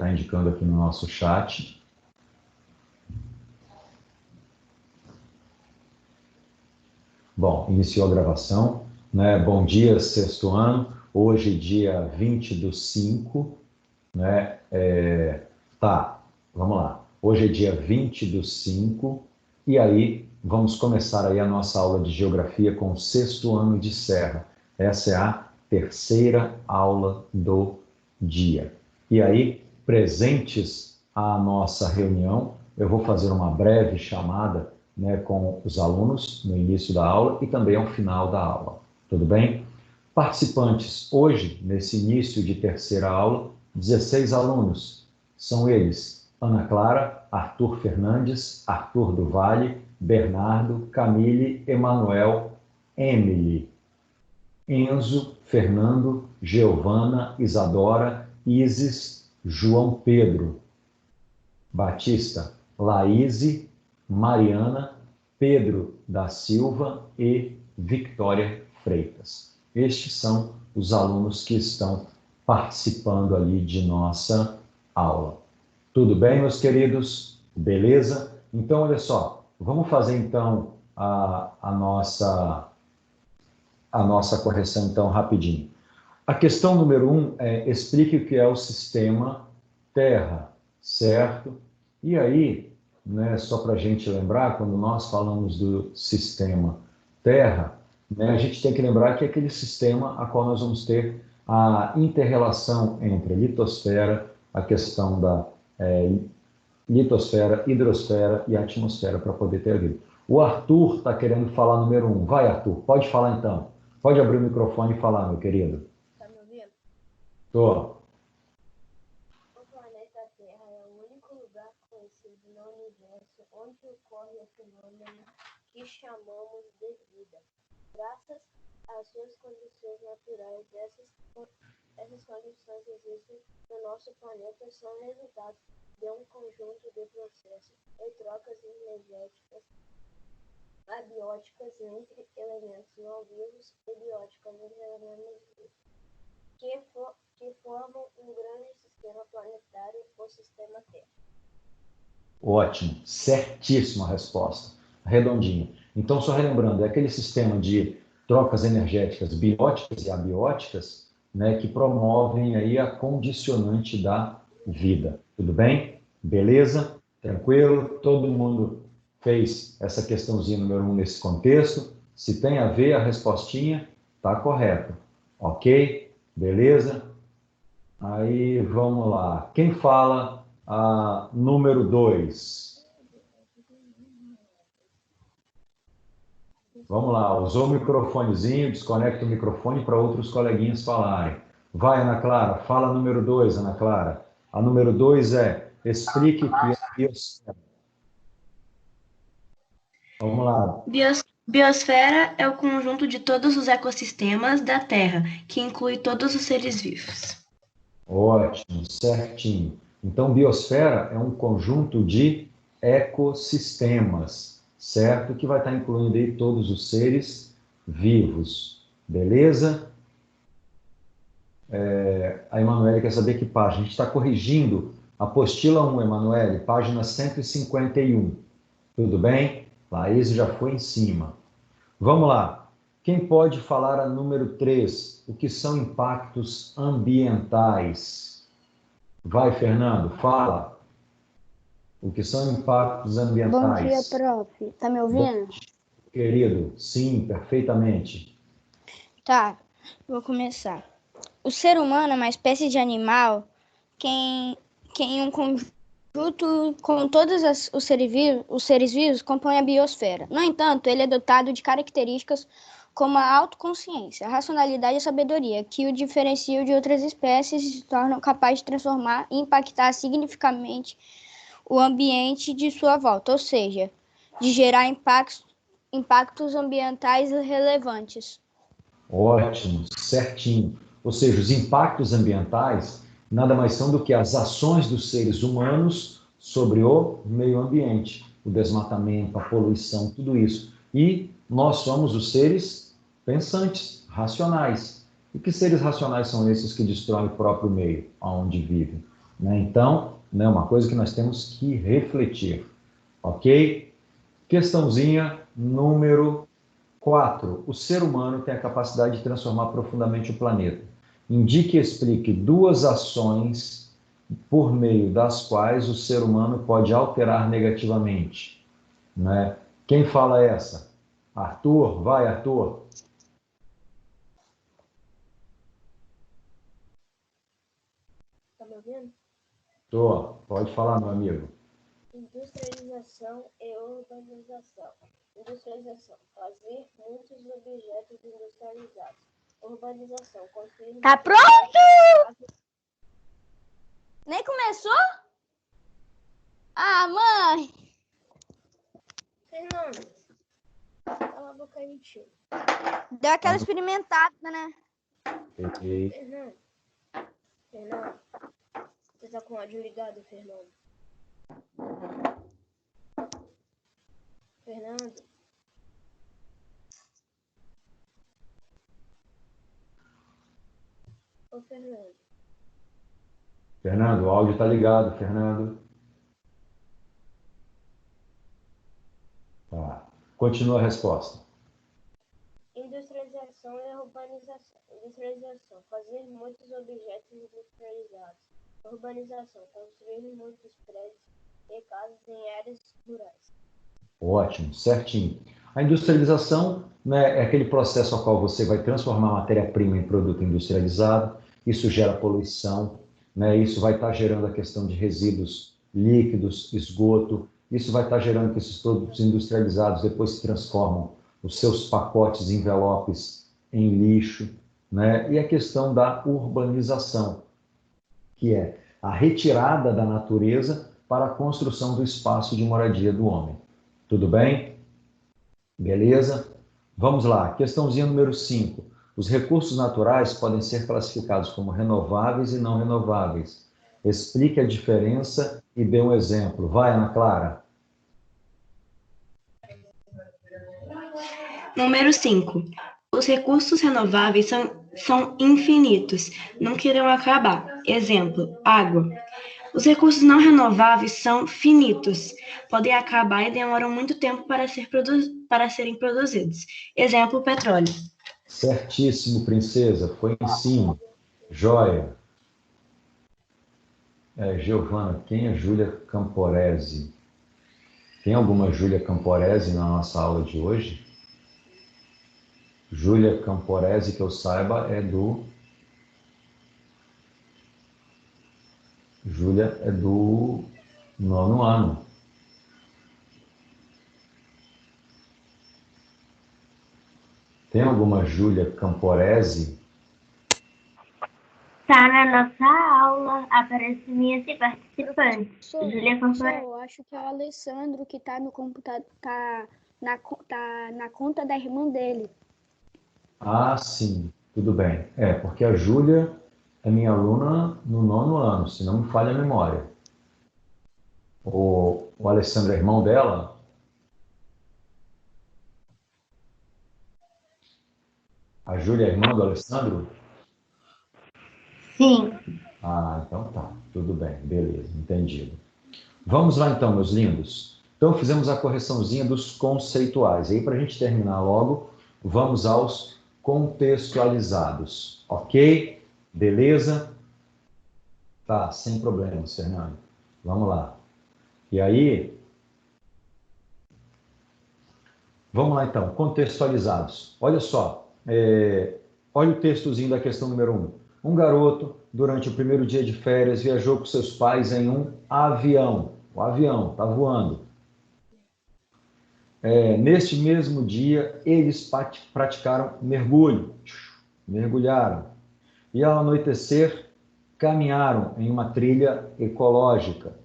está indicando aqui no nosso chat. Bom, iniciou a gravação, né? Bom dia, sexto ano. Hoje, dia 20/5, né? Vamos lá. Hoje é dia 20/5, e aí vamos começar aí a nossa aula de geografia com o sexto ano de Serra. Essa é a terceira aula do dia. E aí, presentes à nossa reunião, eu vou fazer uma breve chamada, né, com os alunos no início da aula e também ao final da aula. Tudo bem? Participantes hoje, nesse início de terceira aula, 16 alunos. São eles: Ana Clara, Arthur Fernandes, Arthur do Vale, Bernardo, Camille, Emanuel, Emily, Enzo, Fernando, Giovana, Isadora, Isis, João Pedro, Batista, Laíse, Mariana, Pedro da Silva e Victória Freitas. Estes são os alunos que estão participando ali de nossa aula. Tudo bem, meus queridos? Beleza? Então, olha só, vamos fazer então a nossa correção então rapidinho. A questão número 1 é: explique o que é o sistema Terra, certo? E aí, né, só para a gente lembrar, quando nós falamos do sistema Terra, né, a gente tem que lembrar que é aquele sistema a qual nós vamos ter a inter-relação entre litosfera, a questão da litosfera, hidrosfera e atmosfera para poder ter a vida. O Arthur está querendo falar número 1. Vai, Arthur, pode falar então. Pode abrir o microfone e falar, meu querido. Tá me ouvindo? Tô. O planeta Terra é o único lugar conhecido no universo onde ocorre o fenômeno que chamamos de vida. Graças às suas condições naturais, essas condições existem no nosso planeta são resultado de um conjunto de processos e trocas energéticas abióticas entre elementos não vivos e bióticas entre elementos vivos, que formam um grande sistema planetário, o sistema Terra. Ótimo, certíssima resposta, redondinho. Então, só relembrando, é aquele sistema de trocas energéticas bióticas e abióticas, né, que promovem aí a condicionante da vida. Tudo bem? Beleza? Tranquilo? Todo mundo fez essa questãozinha número 1 nesse contexto? Se tem a ver, a respostinha está correta. Ok? Beleza? Aí, vamos lá. Quem fala a número 2? Vamos lá, usou o microfonezinho, desconecta o microfone para outros coleguinhas falarem. Vai, Ana Clara, fala a número 2, Ana Clara. A número 2 é: explique o que é a biosfera. Vamos lá. Biosfera é o conjunto de todos os ecossistemas da Terra, que inclui todos os seres vivos. Ótimo, certinho. Então, biosfera é um conjunto de ecossistemas, certo? Que vai estar incluindo aí todos os seres vivos. Beleza? A Emanuele quer saber que página. A gente está corrigindo a apostila 1, Emanuele, página 151. Tudo bem? Laís já foi em cima. Vamos lá. Quem pode falar a número 3? O que são impactos ambientais? Vai, Fernando, fala. O que são impactos ambientais? Bom dia, prof. Tá me ouvindo? Bom, querido, sim, perfeitamente. Tá, vou começar. O ser humano é uma espécie de animal que em um conjunto com todos os seres vivos compõe a biosfera. No entanto, ele é dotado de características como a autoconsciência, a racionalidade e a sabedoria, que o diferenciam de outras espécies e se tornam capazes de transformar e impactar significativamente o ambiente de sua volta, ou seja, de gerar impactos ambientais relevantes. Ótimo, certinho. Ou seja, os impactos ambientais nada mais são do que as ações dos seres humanos sobre o meio ambiente, o desmatamento, a poluição, tudo isso. E nós somos os seres pensantes, racionais. E que seres racionais são esses que destroem o próprio meio onde vivem? né? Então, é uma coisa que nós temos que refletir, ok? Questãozinha número 4. O ser humano tem a capacidade de transformar profundamente o planeta. Indique e explique duas ações por meio das quais o ser humano pode alterar negativamente, né? Quem fala essa? Arthur? Vai, Arthur. Tá me ouvindo? Tô. Pode falar, meu amigo. Industrialização e urbanização. Industrialização, fazer muitos objetos industrializados. Urbanização, construir... Tá pronto? Nem começou? Ah, mãe! Fernando, cala a boca aí, tio. Deu aquela experimentada, né? Peguei. Fernando, você tá com o áudio ligado, Fernando? Fernando? Ô, Fernando. Fernando, o áudio tá ligado, Fernando. Tá. Continua a resposta. Industrialização e urbanização. Industrialização, fazer muitos objetos industrializados. Urbanização, construir muitos prédios e casas em áreas rurais. Ótimo, certinho. A industrialização, né, é aquele processo ao qual você vai transformar a matéria-prima em produto industrializado. Isso gera poluição, né? Isso vai estar gerando a questão de resíduos líquidos, esgoto. Isso vai estar gerando que esses produtos industrializados depois se transformam os seus pacotes, envelopes em lixo, né? E a questão da urbanização, que é a retirada da natureza para a construção do espaço de moradia do homem. Tudo bem? Beleza? Vamos lá, questãozinha número 5. Os recursos naturais podem ser classificados como renováveis e não renováveis. Explique a diferença e dê um exemplo. Vai, Ana Clara. Número 5. Os recursos renováveis são infinitos, nunca irão acabar. Exemplo, água. Os recursos não renováveis são finitos, podem acabar e demoram muito tempo para serem produzidos. Exemplo, petróleo. Certíssimo, princesa. Foi em cima. Joia. Giovana, quem é Júlia Camporese? Tem alguma Júlia Camporese na nossa aula de hoje? Júlia Camporese, que eu saiba, é do... Júlia é do 9º ano. Tem alguma Júlia Camporese? Tá na nossa aula, aparece minha participante. Júlia Camporese. Eu acho que é o Alessandro que tá no computador, tá na conta da irmã dele. Ah, sim, tudo bem. Porque a Júlia é minha aluna no 9º ano, se não me falha a memória. O Alessandro é irmão dela? A Júlia é irmã do Alessandro? Sim. Ah, então tá, tudo bem, beleza, entendido. Vamos lá então, meus lindos. Então fizemos a correçãozinha dos conceituais. Aí para a gente terminar logo, vamos aos contextualizados, ok? Beleza? Tá, sem problemas, Fernando. Vamos lá. E aí, vamos lá então, contextualizados. Olha só, olha o textozinho da questão número 1. Um garoto, durante o primeiro dia de férias, viajou com seus pais em um avião. O avião está voando. Neste mesmo dia, eles praticaram mergulho. Mergulharam. E ao anoitecer, caminharam em uma trilha ecológica.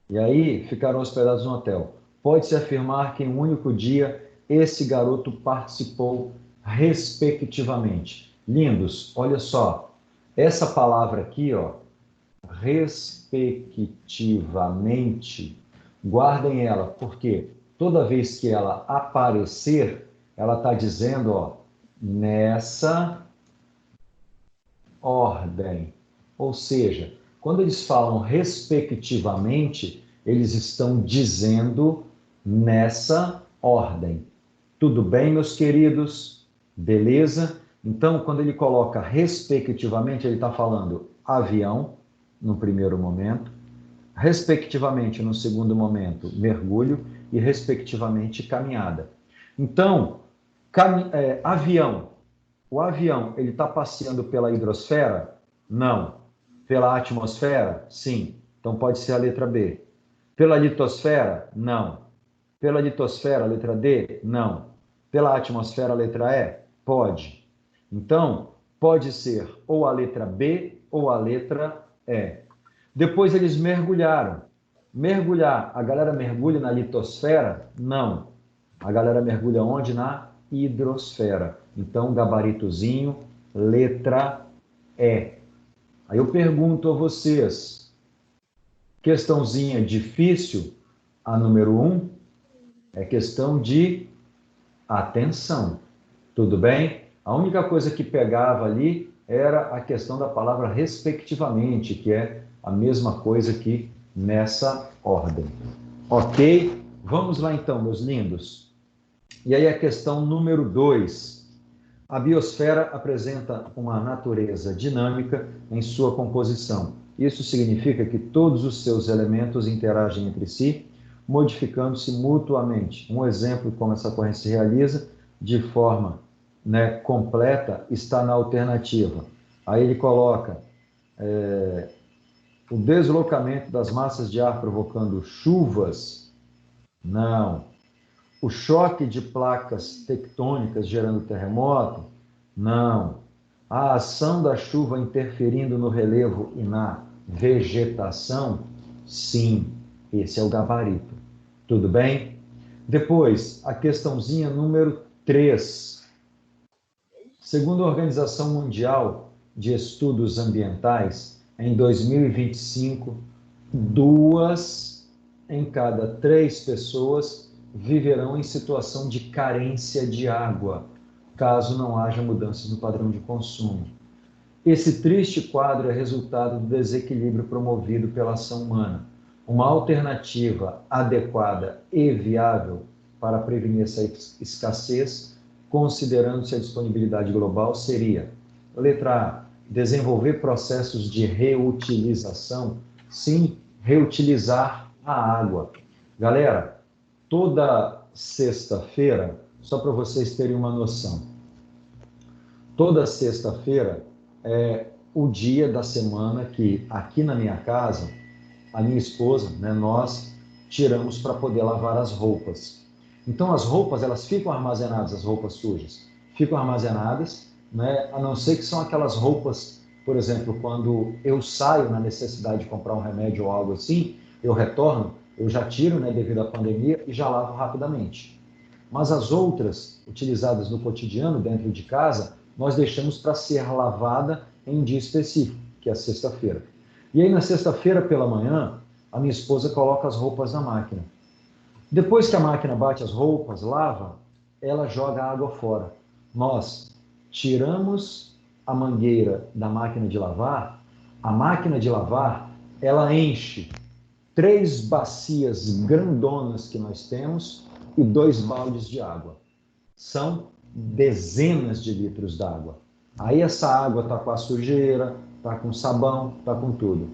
E aí, ficaram hospedados no hotel. Pode-se afirmar que em um único dia, esse garoto participou respectivamente. Lindos, olha só. Essa palavra aqui, ó, respectivamente, guardem ela, porque toda vez que ela aparecer, ela está dizendo, ó, nessa ordem. Ou seja, Quando eles falam respectivamente, eles estão dizendo nessa ordem. Tudo bem, meus queridos? Beleza? Então, quando ele coloca respectivamente, ele está falando avião, no primeiro momento, respectivamente, no segundo momento, mergulho e, respectivamente, caminhada. Então, avião. O avião, ele está passeando pela hidrosfera? Não. Pela atmosfera? Sim. Então, pode ser a letra B. Pela litosfera? Não. Pela litosfera, letra D? Não. Pela atmosfera, letra E? Pode. Então, pode ser ou a letra B ou a letra E. Depois eles mergulharam. Mergulhar, a galera mergulha na litosfera? Não. A galera mergulha onde? Na hidrosfera. Então, gabaritozinho, letra E. Aí eu pergunto a vocês, questãozinha difícil, a número 1, é questão de atenção. Tudo bem? A única coisa que pegava ali era a questão da palavra respectivamente, que é a mesma coisa que nessa ordem. Ok? Vamos lá então, meus lindos. E aí a questão número 2. A biosfera apresenta uma natureza dinâmica em sua composição. Isso significa que todos os seus elementos interagem entre si, modificando-se mutuamente. Um exemplo de como essa corrente se realiza de forma completa está na alternativa. Aí ele coloca o deslocamento das massas de ar provocando chuvas? Não. O choque de placas tectônicas gerando terremoto? Não. A ação da chuva interferindo no relevo e na vegetação? Sim. Esse é o gabarito. Tudo bem? Depois, a questãozinha número 3. Segundo a Organização Mundial de Estudos Ambientais, em 2025, 2 em cada 3 pessoas viverão em situação de carência de água, caso não haja mudanças no padrão de consumo. Esse triste quadro é resultado do desequilíbrio promovido pela ação humana. Uma alternativa adequada e viável para prevenir essa escassez, considerando-se a disponibilidade global, seria: letra A, desenvolver processos de reutilização. Sim, reutilizar a água. Galera, toda sexta-feira, só para vocês terem uma noção, toda sexta-feira é o dia da semana que, aqui na minha casa, a minha esposa, nós tiramos para poder lavar as roupas. Então, as roupas, elas ficam armazenadas, as roupas sujas, ficam armazenadas, a não ser que são aquelas roupas, por exemplo, quando eu saio na necessidade de comprar um remédio ou algo assim, eu retorno, eu já tiro, devido à pandemia, e já lavo rapidamente. Mas as outras, utilizadas no cotidiano, dentro de casa, nós deixamos para ser lavada em um dia específico, que é a sexta-feira. E aí, na sexta-feira pela manhã, a minha esposa coloca as roupas na máquina. Depois que a máquina bate as roupas, lava, ela joga a água fora. Nós tiramos a mangueira da máquina de lavar, a máquina de lavar, ela enche 3 bacias grandonas que nós temos e 2 baldes de água. São dezenas de litros d'água. Aí essa água está com a sujeira, está com sabão, está com tudo.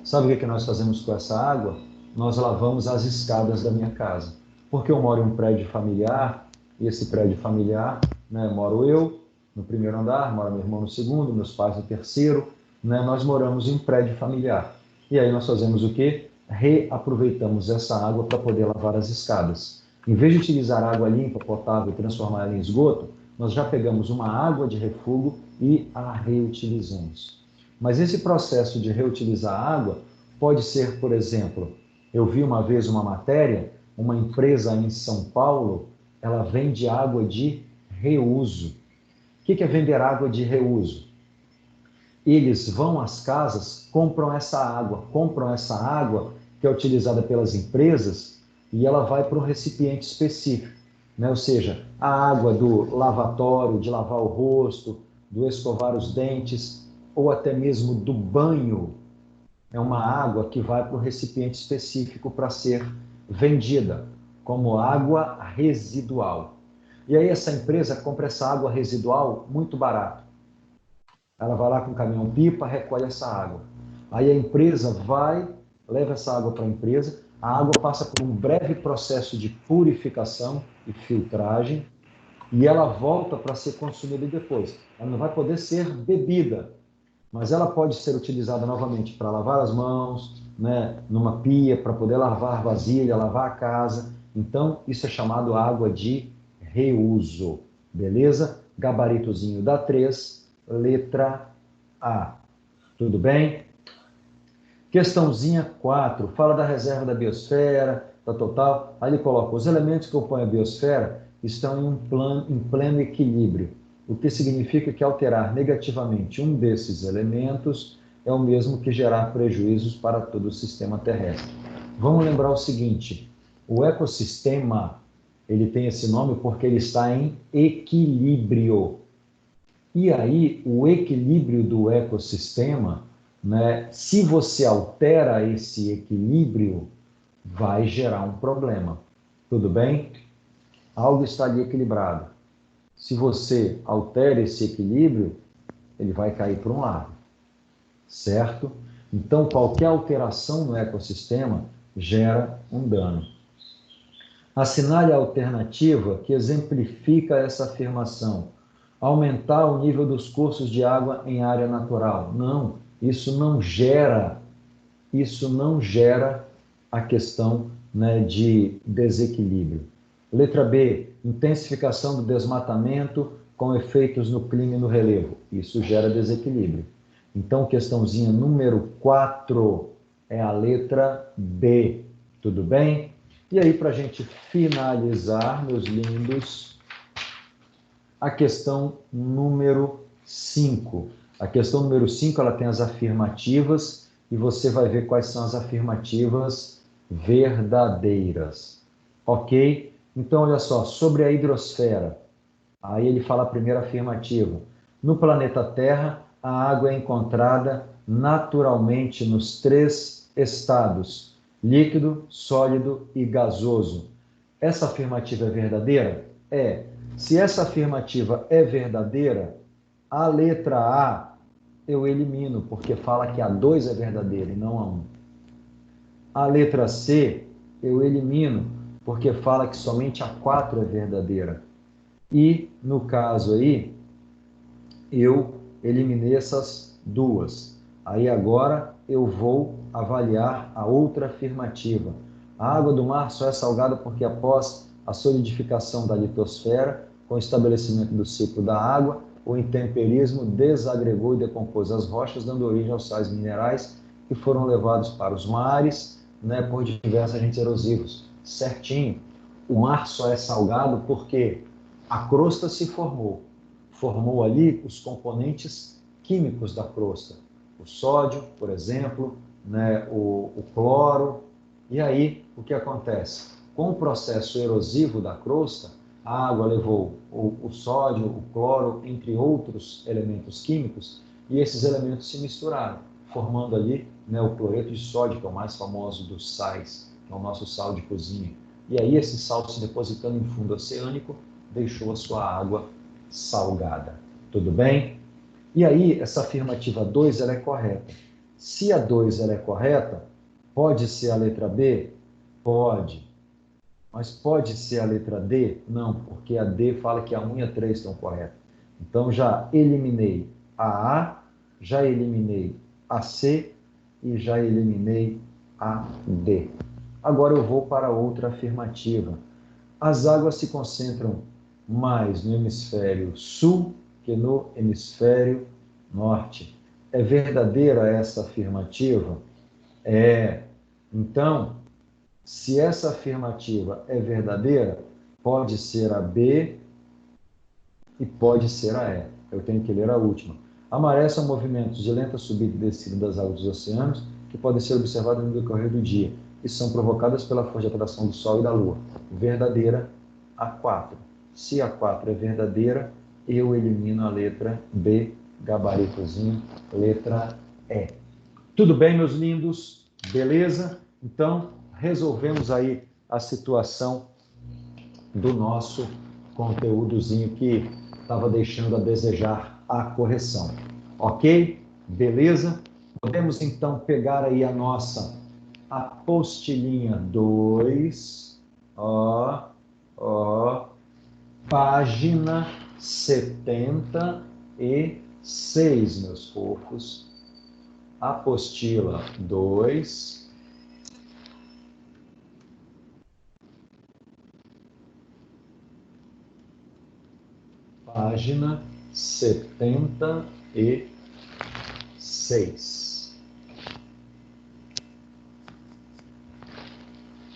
Sabe o que nós fazemos com essa água? Nós lavamos as escadas da minha casa. Porque eu moro em um prédio familiar, e esse prédio familiar, moro eu no primeiro andar, mora meu irmão no segundo, meus pais no terceiro, nós moramos em um prédio familiar. E aí nós fazemos o quê? Reaproveitamos essa água para poder lavar as escadas. Em vez de utilizar água limpa, potável e transformar ela em esgoto, nós já pegamos uma água de refúgio e a reutilizamos. Mas esse processo de reutilizar a água pode ser, por exemplo, eu vi uma vez uma matéria, uma empresa em São Paulo, ela vende água de reuso. O que é vender água de reuso? Eles vão às casas, compram essa água que é utilizada pelas empresas e ela vai para um recipiente específico, Ou seja, a água do lavatório, de lavar o rosto, do escovar os dentes, ou até mesmo do banho, é uma água que vai para o recipiente específico para ser vendida como água residual. E aí essa empresa compra essa água residual muito barato. Ela vai lá com o caminhão-pipa, recolhe essa água. Aí a empresa vai, leva essa água para a empresa, a água passa por um breve processo de purificação e filtragem, e ela volta para ser consumida depois. Ela não vai poder ser bebida, mas ela pode ser utilizada novamente para lavar as mãos, né, numa pia, para poder lavar vasilha, lavar a casa. Então, isso é chamado água de reuso, beleza? Gabaritozinho da 3, letra A. Tudo bem? Questãozinha 4, fala da reserva da biosfera, da total. Aí ele coloca, os elementos que compõem a biosfera estão em pleno equilíbrio, o que significa que alterar negativamente um desses elementos é o mesmo que gerar prejuízos para todo o sistema terrestre. Vamos lembrar o seguinte, o ecossistema, ele tem esse nome porque ele está em equilíbrio. E aí, o equilíbrio do ecossistema, né, se você altera esse equilíbrio, vai gerar um problema. Tudo bem? Algo está ali equilibrado. Se você altera esse equilíbrio, ele vai cair para um lado, certo? Então, qualquer alteração no ecossistema gera um dano. Assinale a alternativa que exemplifica essa afirmação. Aumentar o nível dos cursos de água em área natural. Não, isso não gera a questão, né, de desequilíbrio. Letra B, intensificação do desmatamento com efeitos no clima e no relevo. Isso gera desequilíbrio. Então, questãozinha número 4 é a letra B. Tudo bem? E aí, para a gente finalizar, meus lindos, a questão número 5. A questão número 5, ela tem as afirmativas e você vai ver quais são as afirmativas verdadeiras. Ok? Então, olha só, sobre a hidrosfera. Aí ele fala a primeira afirmativa. No planeta Terra, a água é encontrada naturalmente nos 3 estados, líquido, sólido e gasoso. Essa afirmativa é verdadeira? É. Se essa afirmativa é verdadeira, a letra A eu elimino, porque fala que a 2 é verdadeira e não a 1. A letra C eu elimino, porque fala que somente a 4 é verdadeira. E, no caso aí, eu eliminei essas 2. Aí agora eu vou avaliar a outra afirmativa. A água do mar só é salgada porque após a solidificação da litosfera, com o estabelecimento do ciclo da água, o intemperismo desagregou e decompôs as rochas, dando origem aos sais minerais que foram levados para os mares, né, por diversos agentes erosivos. Certinho. O mar só é salgado porque a crosta se formou ali os componentes químicos da crosta, o sódio, por exemplo, né, o cloro, e aí o que acontece? Com o processo erosivo da crosta, a água levou o sódio, o cloro, entre outros elementos químicos, e esses elementos se misturaram, formando ali, né, o cloreto de sódio, que é o mais famoso dos sais, que é o nosso sal de cozinha. E aí esse sal se depositando em fundo oceânico, deixou a sua água salgada. Tudo bem? E aí, essa afirmativa 2 ela é correta. Se a 2 ela é correta, pode ser a letra B? Pode. Mas pode ser a letra D? Não, porque a D fala que a 1 e a 3 estão corretas. Então, já eliminei a A, já eliminei a C e já eliminei a D. Agora eu vou para outra afirmativa. As águas se concentram mais no hemisfério sul que no hemisfério norte. É verdadeira essa afirmativa? É. Então, se essa afirmativa é verdadeira, pode ser a B e pode ser a E. Eu tenho que ler a última. A maré são movimentos de lenta subida e descida das águas dos oceanos que podem ser observados no decorrer do dia e são provocadas pela força de atração do Sol e da Lua. Verdadeira, a 4. Se a 4 é verdadeira, eu elimino a letra B, gabaritozinho, letra E. Tudo bem, meus lindos? Beleza? Então, resolvemos aí a situação do nosso conteúdozinho que estava deixando a desejar a correção. Ok? Beleza? Podemos, então, pegar aí a nossa apostilinha 2, página 76, meus fofos. Apostila 2, página 76.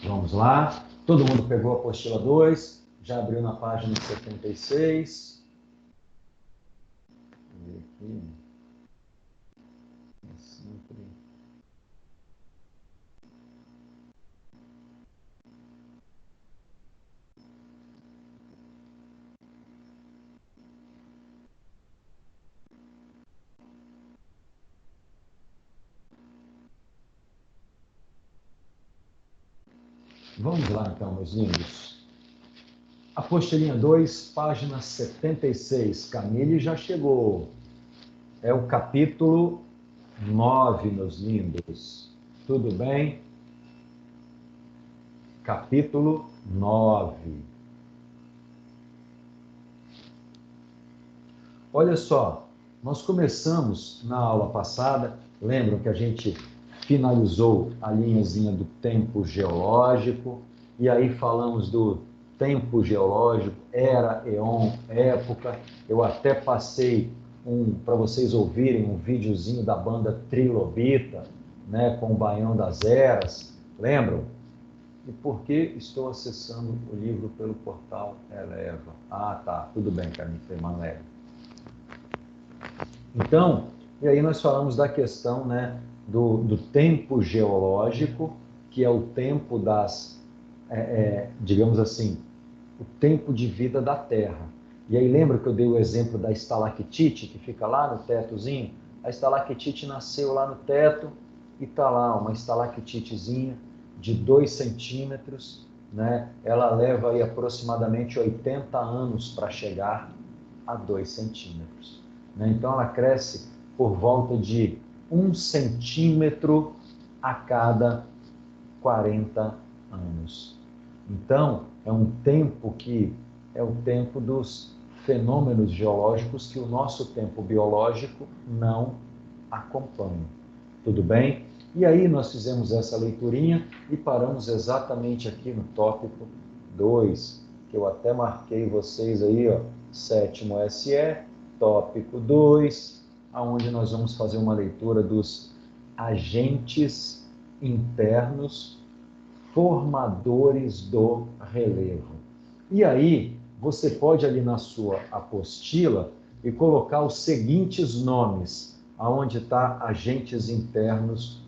Vamos lá. Todo mundo pegou a apostila 2, já abriu na página 76. E aqui, é sempre... Vamos lá, então, meus lindos. Apostilinha 2, página 76. Camille já chegou. É o capítulo 9, meus lindos. Tudo bem? Capítulo 9. Olha só, nós começamos na aula passada, lembram que a gente finalizou a linhazinha do tempo geológico, e aí falamos do tempo geológico, era, éon, época. Eu até passei para vocês ouvirem um videozinho da banda Trilobita, né, com o Baião das Eras, lembram? E por que estou acessando o livro pelo portal Eleva? Ah, tá, tudo bem, Carmen Emanuele. Então, e aí nós falamos da questão, né, do tempo geológico, que é o tempo das, digamos assim, o tempo de vida da Terra. E aí lembra que eu dei o exemplo da estalactite, que fica lá no tetozinho? A estalactite nasceu lá no teto e está lá uma estalactitezinha de 2 centímetros, né? Ela leva aí aproximadamente 80 anos para chegar a 2 centímetros. Né? Então ela cresce por volta de 1 centímetro a cada 40 anos. Então, é um tempo que é o tempo dos fenômenos geológicos que o nosso tempo biológico não acompanha. Tudo bem? E aí nós fizemos essa leiturinha e paramos exatamente aqui no tópico 2, que eu até marquei vocês aí, ó, 7º SE, tópico 2, aonde nós vamos fazer uma leitura dos agentes internos formadores do relevo. E aí, você pode ali na sua apostila e colocar os seguintes nomes, aonde está agentes internos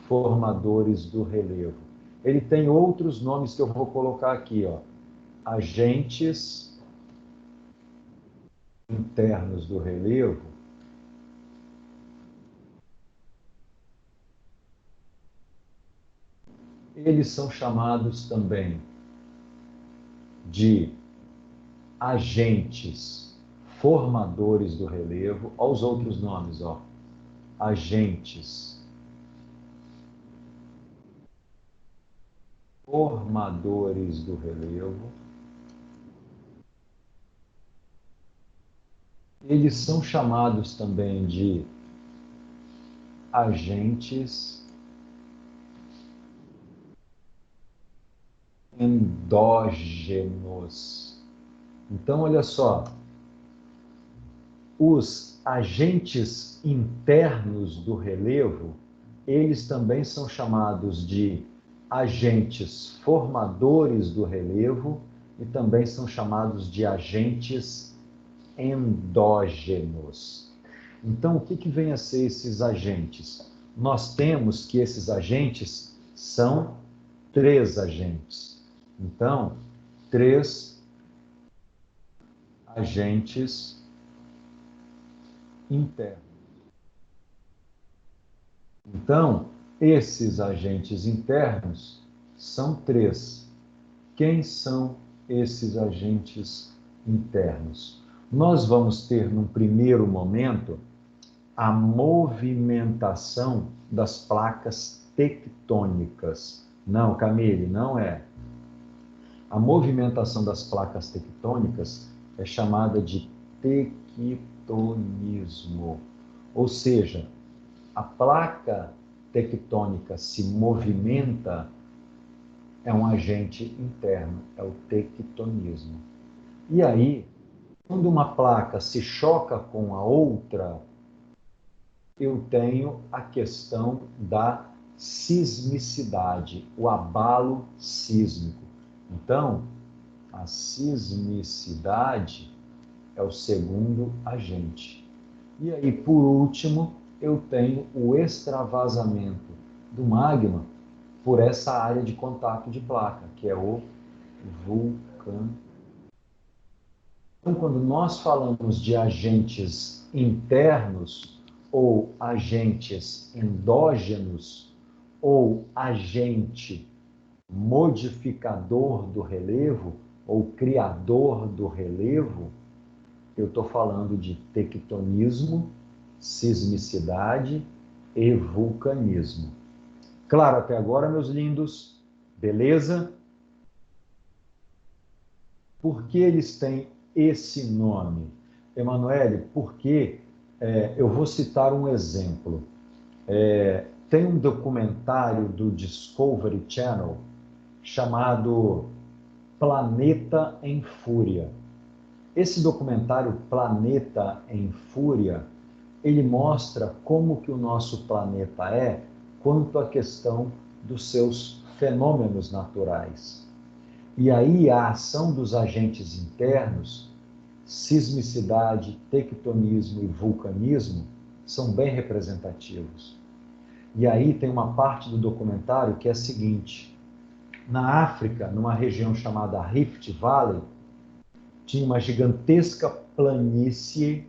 formadores do relevo. Ele tem outros nomes que eu vou colocar aqui, ó. Agentes internos do relevo. Eles são chamados também de agentes formadores do relevo. Olha os outros nomes, ó. Agentes formadores do relevo. Eles são chamados também de agentes endógenos. Então, olha só, os agentes internos do relevo, eles também são chamados de agentes formadores do relevo e também são chamados de agentes endógenos. Então, o que vem a ser esses agentes? Nós temos que esses agentes são 3 agentes. Então, 3 agentes internos. Então, esses agentes internos são 3. Quem são esses agentes internos? Nós vamos ter, num primeiro momento, a movimentação das placas tectônicas. Não, Camille, não é. A movimentação das placas tectônicas é chamada de tectonismo. Ou seja, a placa tectônica se movimenta, é um agente interno, é o tectonismo. E aí, quando uma placa se choca com a outra, eu tenho a questão da sismicidade, o abalo sísmico. Então, a sismicidade é o segundo agente. E aí, por último, eu tenho o extravasamento do magma por essa área de contato de placa, que é o vulcão. Então, quando nós falamos de agentes internos ou agentes endógenos ou agente modificador do relevo ou criador do relevo, eu estou falando de tectonismo, sismicidade e vulcanismo. Claro até agora, meus lindos? Beleza? Por que eles têm esse nome? Emanuele, porque eu vou citar um exemplo. Tem um documentário do Discovery Channel chamado Planeta em Fúria. Esse documentário Planeta em Fúria, ele mostra como que o nosso planeta é quanto à questão dos seus fenômenos naturais. E aí a ação dos agentes internos, sismicidade, tectonismo e vulcanismo, são bem representativos. E aí tem uma parte do documentário que é a seguinte: na África, numa região chamada Rift Valley, tinha uma gigantesca planície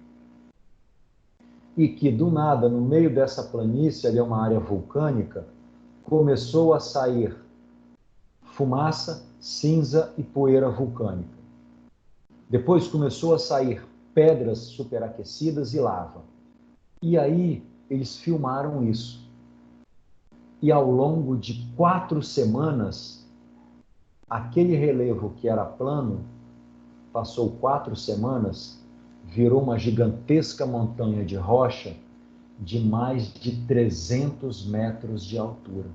e que, do nada, no meio dessa planície, ali é uma área vulcânica, começou a sair fumaça, cinza e poeira vulcânica. Depois começou a sair pedras superaquecidas e lava. E aí eles filmaram isso. E ao longo de 4 semanas, aquele relevo que era plano, passou 4 semanas, virou uma gigantesca montanha de rocha de mais de 300 metros de altura.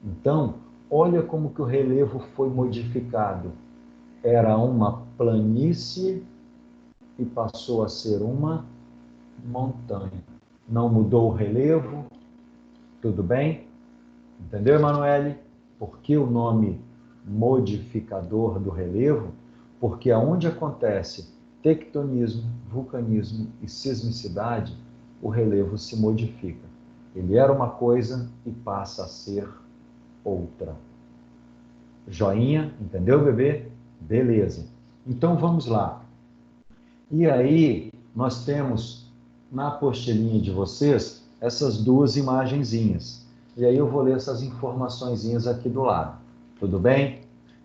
Então, olha como que o relevo foi modificado. Era uma planície e passou a ser uma montanha. Não mudou o relevo, tudo bem? Entendeu, Emanuele? Por que o nome modificador do relevo? Porque aonde acontece tectonismo, vulcanismo e sismicidade, o relevo se modifica. Ele era uma coisa e passa a ser outra. Joinha, entendeu, bebê? Beleza. Então vamos lá. E aí nós temos na apostilinha de vocês essas 2 imagenzinhas. E aí eu vou ler essas informaçõezinhas aqui do lado. Tudo bem?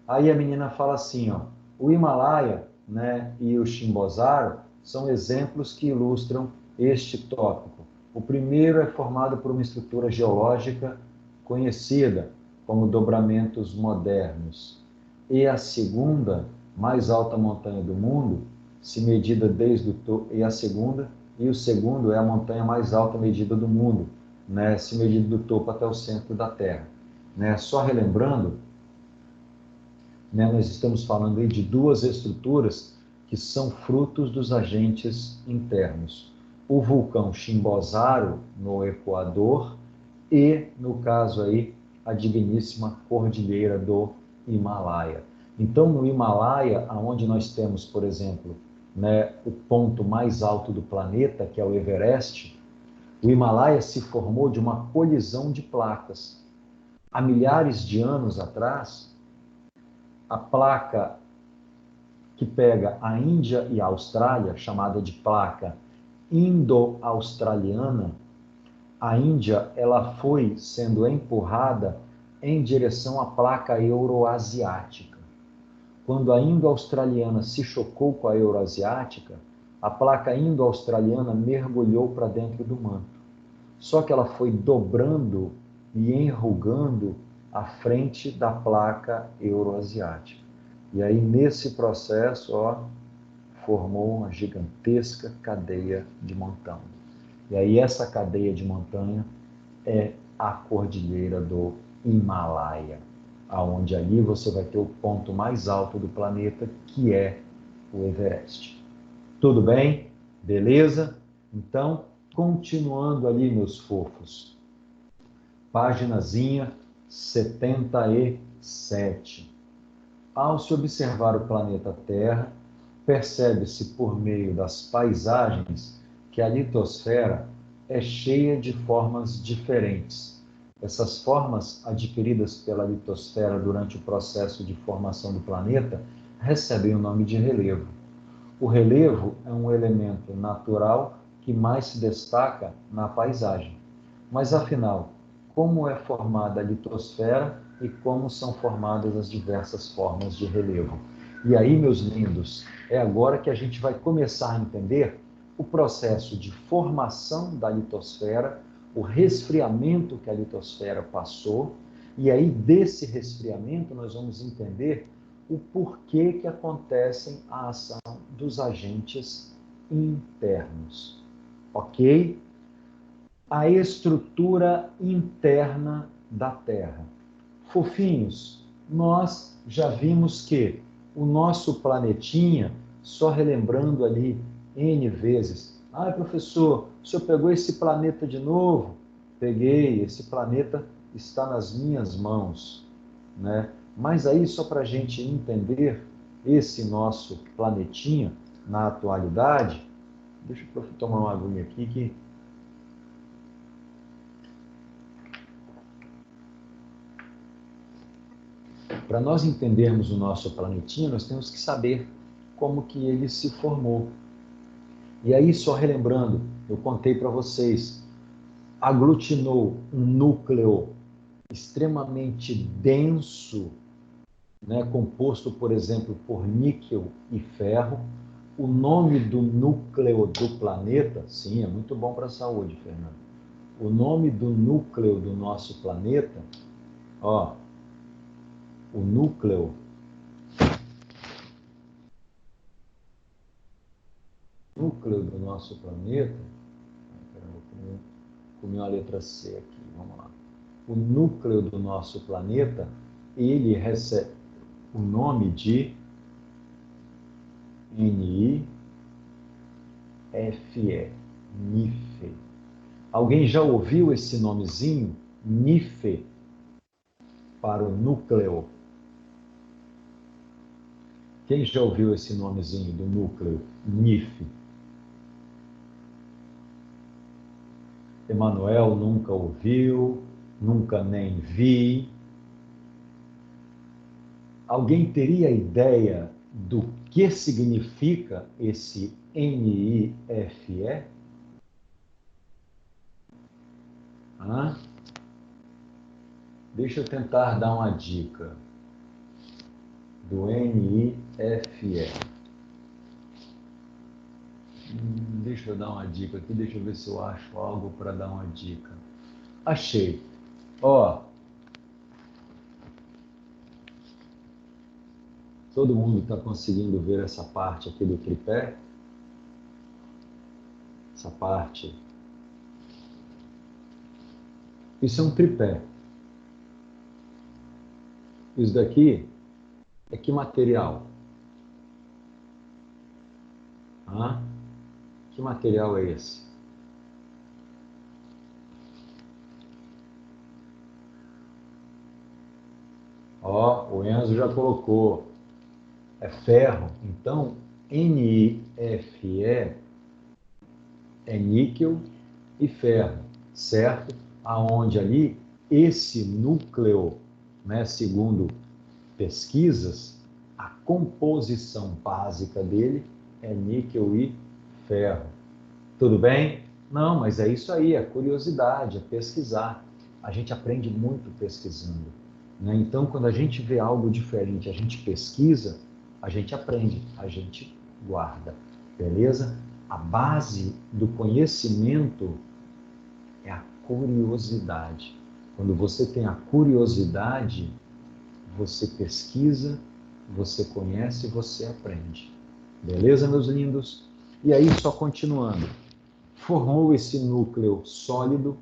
Aí a menina fala assim, ó, o Himalaia, né, e o Chimbozaru são exemplos que ilustram este tópico. O primeiro é formado por uma estrutura geológica conhecida como dobramentos modernos. E a segunda, mais alta montanha do mundo, se medida desde o topo, e o segundo é a montanha mais alta medida do mundo, né, se medida do topo até o centro da Terra. Né? Só relembrando, né, nós estamos falando aí de 2 estruturas que são frutos dos agentes internos. O vulcão Chimbozaru, no Equador, e, no caso aí, a digníssima Cordilheira do Himalaia. Então, no Himalaia, onde nós temos, por exemplo, né, o ponto mais alto do planeta, que é o Everest, o Himalaia se formou de uma colisão de placas. Há milhares de anos atrás, a placa que pega a Índia e a Austrália, chamada de placa indo-australiana, a Índia ela foi sendo empurrada em direção à placa euroasiática. Quando a indo-australiana se chocou com a euroasiática, a placa indo-australiana mergulhou para dentro do manto. Só que ela foi dobrando e enrugando a frente da placa euroasiática. E aí, nesse processo, formou uma gigantesca cadeia de montanha. E aí, essa cadeia de montanha é a Cordilheira do Himalaia, aonde ali você vai ter o ponto mais alto do planeta, que é o Everest. Tudo bem? Beleza? Então, continuando ali, meus fofos. Páginazinha 77. Ao se observar o planeta Terra, percebe-se por meio das paisagens que a litosfera é cheia de formas diferentes. Essas formas adquiridas pela litosfera durante o processo de formação do planeta recebem o nome de relevo. O relevo é um elemento natural que mais se destaca na paisagem. Mas, afinal, como é formada a litosfera e como são formadas as diversas formas de relevo? E aí, meus lindos, é agora que a gente vai começar a entender o processo de formação da litosfera, o resfriamento que a litosfera passou, e aí desse resfriamento nós vamos entender o porquê que acontecem a ação dos agentes internos. Ok? A estrutura interna da Terra. Fofinhos, nós já vimos que o nosso planetinha, só relembrando ali N vezes, professor, o senhor pegou esse planeta de novo? Peguei, esse planeta está nas minhas mãos, né? Mas aí, só para a gente entender esse nosso planetinha na atualidade, deixa eu tomar uma aguinha aqui que... Para nós entendermos o nosso planetinha, nós temos que saber como que ele se formou. E aí, só relembrando, eu contei para vocês, aglutinou um núcleo extremamente denso, né, composto, por exemplo, por níquel e ferro. O nome do núcleo do planeta, sim, é muito bom para a saúde, Fernando. O nome do núcleo do nosso planeta, o núcleo do nosso planeta, comi uma letra C aqui, vamos lá. O núcleo do nosso planeta, ele recebe o nome de NIFE, NIFE. Alguém já ouviu esse nomezinho? NIFE, para o núcleo. Quem já ouviu esse nomezinho do núcleo? NIFE. Emanuel nunca ouviu, nunca nem vi. Alguém teria ideia do que significa esse NIFE? Deixa eu tentar dar uma dica do NIFE. Deixa eu dar uma dica aqui, deixa eu ver se eu acho algo para dar uma dica. Achei. Todo mundo está conseguindo ver essa parte aqui do tripé? Essa parte. Isso é um tripé. Isso daqui é que material? Que material é esse? O Enzo já colocou. É ferro. Então, NiFe é níquel e ferro, certo? Aonde ali, esse núcleo, né, segundo pesquisas, a composição básica dele é níquel e ferro. Tudo bem? Não, mas é isso aí, é curiosidade, é pesquisar. A gente aprende muito pesquisando, né? Então, quando a gente vê algo diferente, a gente pesquisa, a gente aprende, a gente guarda, beleza? A base do conhecimento é a curiosidade. Quando você tem a curiosidade, você pesquisa, você conhece, você aprende. Beleza, meus lindos? E aí, só continuando. Formou esse núcleo sólido,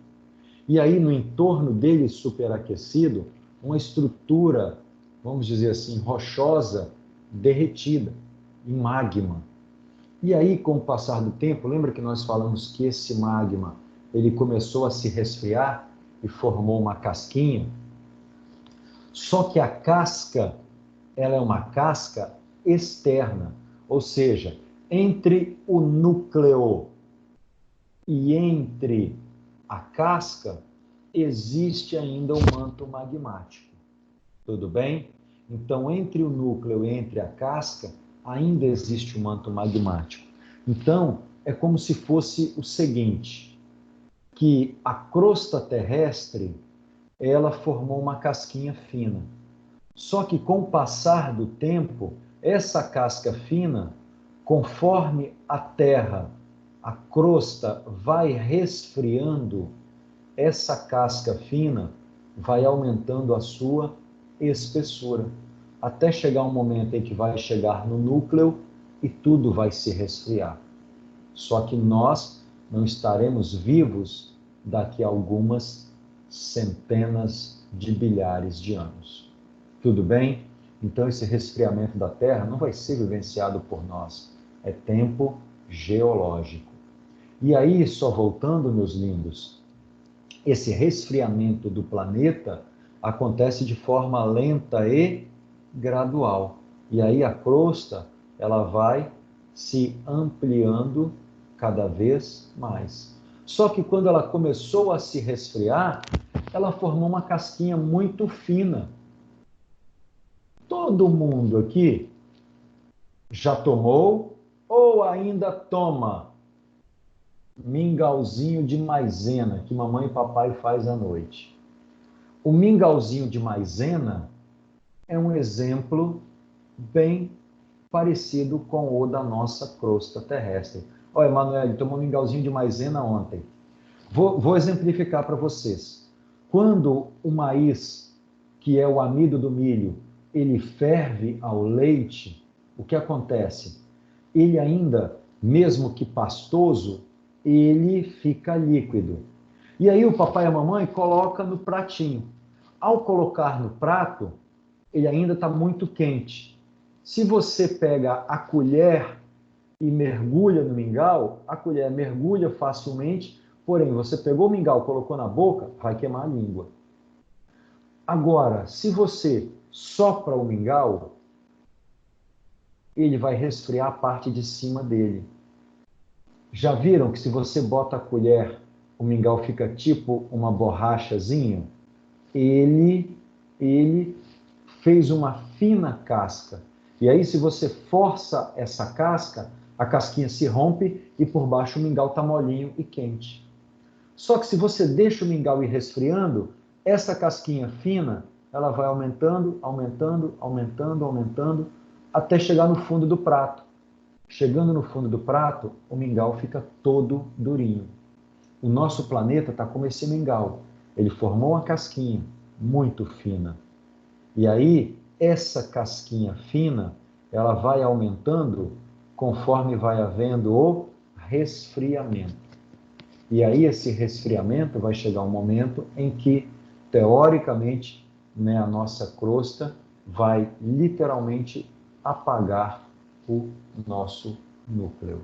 e aí no entorno dele superaquecido, uma estrutura, vamos dizer assim, rochosa, derretida, em magma. E aí, com o passar do tempo, lembra que nós falamos que esse magma, ele começou a se resfriar e formou uma casquinha? Só que a casca, ela é uma casca externa, ou seja, entre o núcleo e entre a casca existe ainda o manto magmático. Tudo bem? Então, entre o núcleo e entre a casca ainda existe o manto magmático. Então, é como se fosse o seguinte, que a crosta terrestre, ela formou uma casquinha fina. Só que com o passar do tempo, essa casca fina, conforme a terra, a crosta vai resfriando, essa casca fina vai aumentando a sua espessura, até chegar um momento em que vai chegar no núcleo e tudo vai se resfriar. Só que nós não estaremos vivos daqui a algumas centenas de bilhares de anos. Tudo bem? Então esse resfriamento da Terra não vai ser vivenciado por nós. É tempo geológico. E aí, só voltando, meus lindos, esse resfriamento do planeta acontece de forma lenta e gradual. E aí a crosta, ela vai se ampliando cada vez mais. Só que quando ela começou a se resfriar, ela formou uma casquinha muito fina. Todo mundo aqui já tomou ou ainda toma mingauzinho de maisena que mamãe e papai faz à noite? O mingauzinho de maisena é um exemplo bem parecido com o da nossa crosta terrestre. Olha, Emanuele, tomou um mingauzinho de maisena ontem. Vou exemplificar para vocês. Quando o maíz, que é o amido do milho, ele ferve ao leite, o que acontece? Ele ainda, mesmo que pastoso, ele fica líquido. E aí o papai e a mamãe colocam no pratinho. Ao colocar no prato, ele ainda está muito quente. Se você pega a colher e mergulha no mingau, a colher mergulha facilmente, porém, você pegou o mingau, colocou na boca, vai queimar a língua. Agora, se você sopra o mingau, ele vai resfriar a parte de cima dele. Já viram que se você bota a colher, o mingau fica tipo uma borrachazinha? Ele fez uma fina casca. E aí, se você força essa casca, a casquinha se rompe e por baixo o mingau está molinho e quente. Só que se você deixa o mingau ir resfriando, essa casquinha fina, ela vai aumentando, aumentando, aumentando, aumentando, até chegar no fundo do prato. Chegando no fundo do prato, o mingau fica todo durinho. O nosso planeta está como esse mingau. Ele formou uma casquinha muito fina. E aí, essa casquinha fina, ela vai aumentando conforme vai havendo o resfriamento. E aí, esse resfriamento vai chegar um momento em que, teoricamente, né, a nossa crosta vai literalmente apagar o nosso núcleo.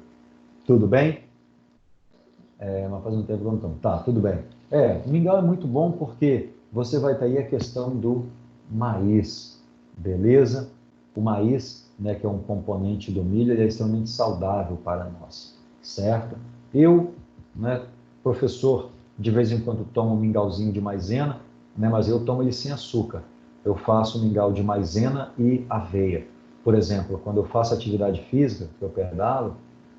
Tudo bem? Mas faz um tempo que não estamos. Tá, tudo bem. O mingau é muito bom porque você vai ter aí a questão do maíz, beleza? O maíz, né, que é um componente do milho, ele é extremamente saudável para nós, certo? Eu, né, professor, de vez em quando tomo um mingauzinho de maisena, né, mas eu tomo ele sem açúcar. Eu faço mingau de maisena e aveia. Por exemplo, quando eu faço atividade física, que eu pedalo,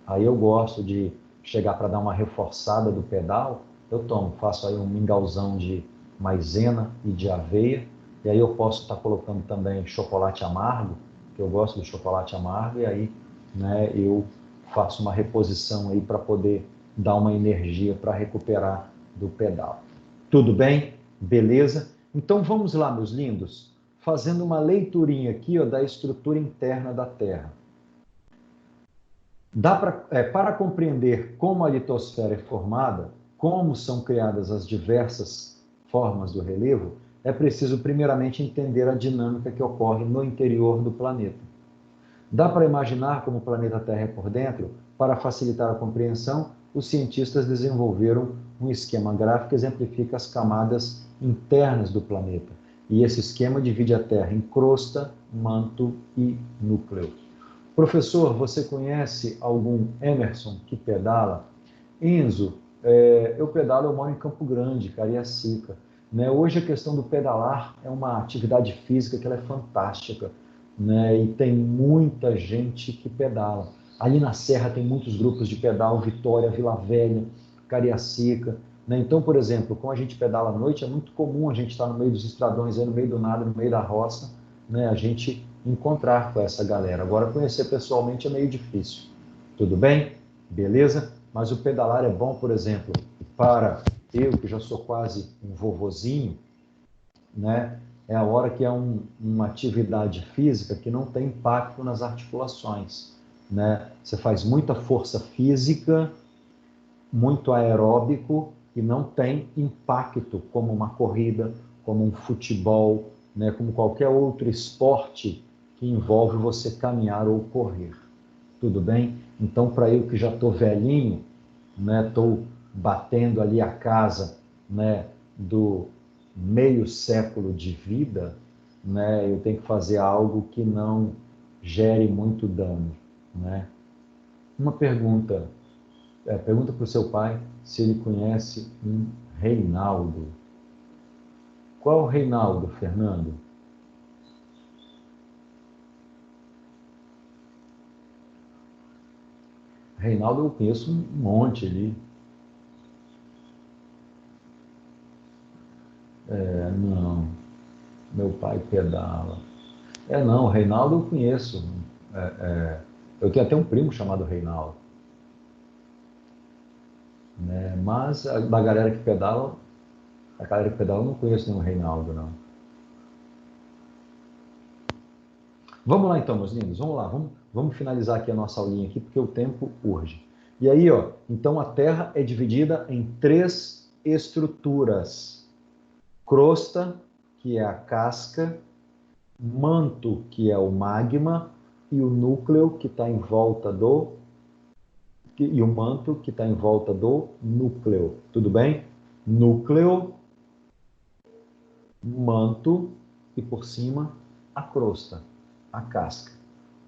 aí eu gosto de chegar para dar uma reforçada do pedal, eu tomo, faço aí um mingauzão de maisena e de aveia, e aí eu posso estar colocando também chocolate amargo, que eu gosto do chocolate amargo, e aí, né, eu faço uma reposição aí para poder dar uma energia para recuperar do pedal. Tudo bem? Beleza? Então vamos lá, meus lindos, fazendo uma leiturinha aqui, ó, da estrutura interna da Terra. Para compreender como a litosfera é formada, como são criadas as diversas formas do relevo, é preciso primeiramente entender a dinâmica que ocorre no interior do planeta. Dá para imaginar como o planeta Terra é por dentro? Para facilitar a compreensão, os cientistas desenvolveram um esquema gráfico que exemplifica as camadas internas do planeta. E esse esquema divide a Terra em crosta, manto e núcleo. Professor, você conhece algum Emerson que pedala? Enzo, eu pedalo, eu moro em Campo Grande, Cariacica. Né? Hoje a questão do pedalar é uma atividade física que ela é fantástica, né? E tem muita gente que pedala. Ali na Serra tem muitos grupos de pedal, Vitória, Vila Velha, Cariacica. Né? Então, por exemplo, quando a gente pedala à noite, é muito comum a gente estar no meio dos estradões, aí no meio do nada, no meio da roça, né? A gente encontrar com essa galera. Agora, conhecer pessoalmente é meio difícil. Tudo bem? Beleza? Mas o pedalar é bom, por exemplo, para eu, que já sou quase um vovozinho, né? É a hora que é uma atividade física que não tem impacto nas articulações, né? Você faz muita força física, muito aeróbico e não tem impacto como uma corrida, como um futebol, né? Como qualquer outro esporte que envolve você caminhar ou correr. Tudo bem? Então, para eu que já estou velhinho, né? Estou batendo ali a casa, né? Do meio século de vida, né? Eu tenho que fazer algo que não gere muito dano, né? Uma pergunta. Pergunta para o seu pai se ele conhece um Reinaldo. Qual é o Reinaldo, Fernando? Reinaldo eu conheço um monte ali. Não. Meu pai pedala. Não, Reinaldo eu conheço. Eu tenho até um primo chamado Reinaldo. Né? Mas da galera que pedala, eu não conheço nenhum Reinaldo, não. Vamos lá então, meus lindos, vamos lá, vamos finalizar aqui a nossa aulinha aqui, porque o tempo urge. E aí, ó, então a Terra é dividida em 3 estruturas. Crosta, que é a casca, manto, que é o magma, e o núcleo, que está em volta do... E o manto, que está em volta do núcleo. Tudo bem? Núcleo, manto e por cima a crosta, a casca.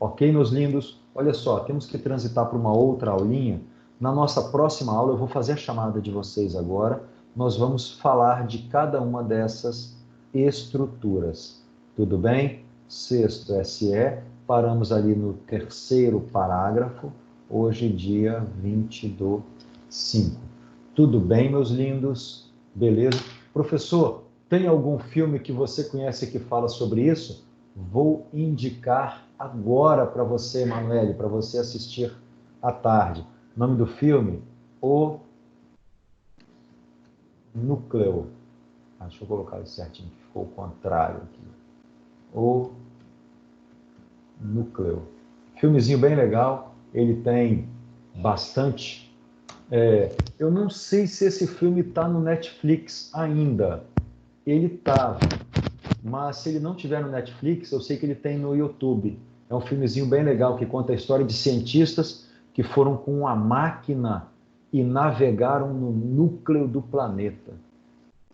Ok, meus lindos? Olha só, temos que transitar para uma outra aulinha. Na nossa próxima aula, eu vou fazer a chamada de vocês agora. Nós vamos falar de cada uma dessas estruturas. Tudo bem? Sexto SE, paramos ali no 3º parágrafo, hoje dia 20/5. Tudo bem, meus lindos? Beleza? Professor, tem algum filme que você conhece que fala sobre isso? Vou indicar agora para você, Emanuele, para você assistir à tarde. O nome do filme? O Núcleo. Deixa eu colocar isso certinho, que ficou o contrário aqui. O Núcleo. Filmezinho bem legal, ele tem bastante... eu não sei se esse filme está no Netflix ainda. Ele estava, mas se ele não tiver no Netflix, eu sei que ele tem no YouTube. É um filmezinho bem legal que conta a história de cientistas que foram com uma máquina e navegaram no núcleo do planeta.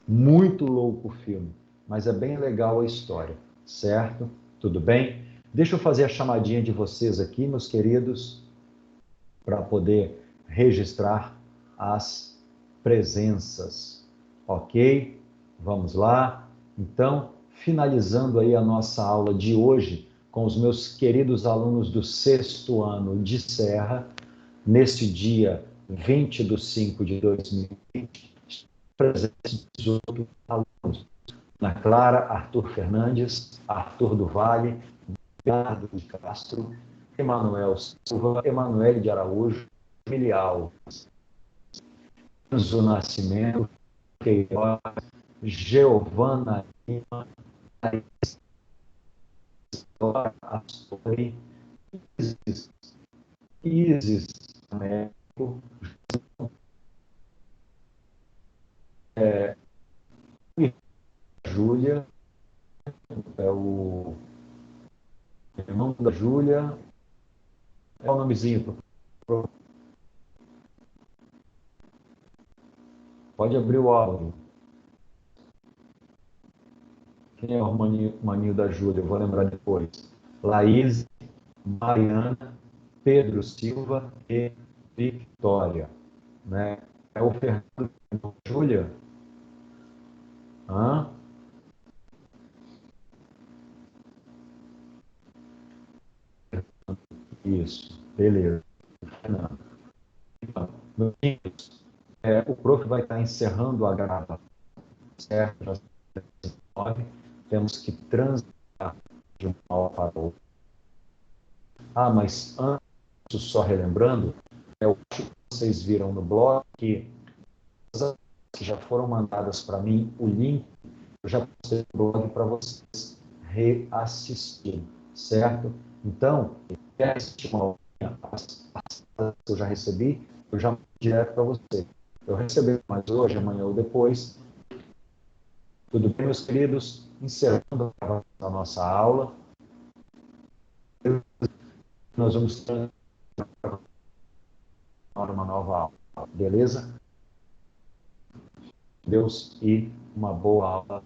Muito louco o filme, mas é bem legal a história, certo? Tudo bem? Deixa eu fazer a chamadinha de vocês aqui, meus queridos, para poder registrar as presenças, ok? Vamos lá? Então, finalizando aí a nossa aula de hoje com os meus queridos alunos do 6º ano de Serra, neste dia 20 de 5 de 2020, presentes 18 alunos. Ana Clara, Arthur Fernandes, Arthur do Vale, Bernardo de Castro, Emanuel Silva, Emanuele de Araújo, Milial, Enzo Nascimento, Queiroz, Giovana Lima, Astori, Isis Américo, Júlia, é o irmão da Júlia, é o nomezinho. Pode abrir o áudio. Quem é o maninho da Júlia? Eu vou lembrar depois. Laís, Mariana, Pedro Silva e Victória. Né? É o Fernando Júlia? Hã? Isso, beleza. Então, meus amigos, o prof vai estar encerrando a gravação, certo? Já são 19, temos que transitar de uma aula para outra. Ah, mas antes, só relembrando, o que vocês viram no blog, que já foram mandadas para mim, o link, eu já postei no blog para vocês reassistirem, certo? Então, quer assistir uma aulinha, que eu já recebi, eu já mando direto para você. Eu recebi mais hoje, amanhã ou depois. Tudo bem, meus queridos? Encerrando a nossa aula, nós vamos ter uma nova aula, beleza? Deus e uma boa aula